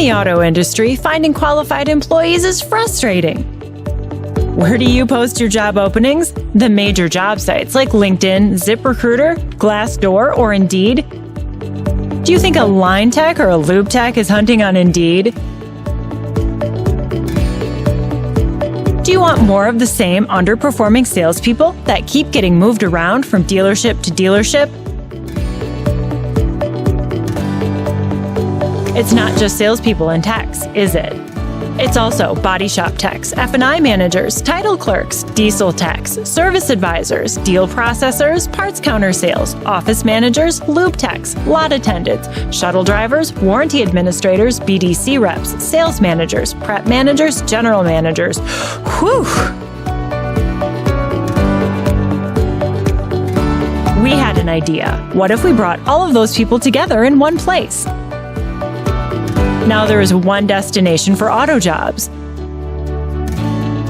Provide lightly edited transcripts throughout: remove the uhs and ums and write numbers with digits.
the auto industry, finding qualified employees is frustrating. Where do you post your job openings? The major job sites like LinkedIn, ZipRecruiter, Glassdoor, or Indeed? Do you think a line tech or a lube tech is hunting on Indeed? Do you want more of the same underperforming salespeople that keep getting moved around from dealership to dealership? It's not just salespeople in techs, is it? It's also body shop techs, F&I managers, title clerks, diesel techs, service advisors, deal processors, parts counter sales, office managers, lube techs, lot attendants, shuttle drivers, warranty administrators, BDC reps, sales managers, prep managers, general managers. Whew! We had an idea. What if we brought all of those people together in one place? Now there is one destination for auto jobs.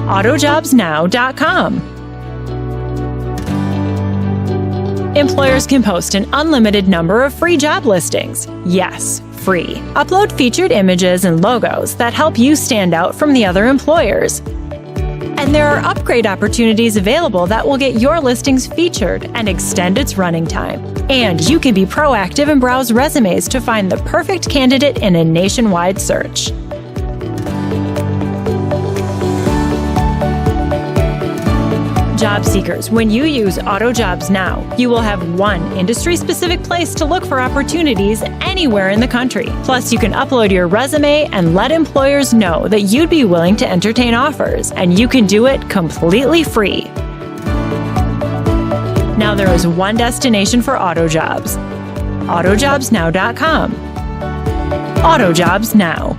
AutojobsNow.com. Employers can post an unlimited number of free job listings. Yes, free. Upload featured images and logos that help you stand out from the other employers. And there are upgrade opportunities available that will get your listings featured and extend its running time. And you can be proactive and browse resumes to find the perfect candidate in a nationwide search. Job seekers, when you use AutoJobs Now, you will have one industry-specific place to look for opportunities anywhere in the country. Plus, you can upload your resume and let employers know that you'd be willing to entertain offers, and you can do it completely free. Now there is one destination for auto jobs. AutojobsNow.com. AutoJobs Now.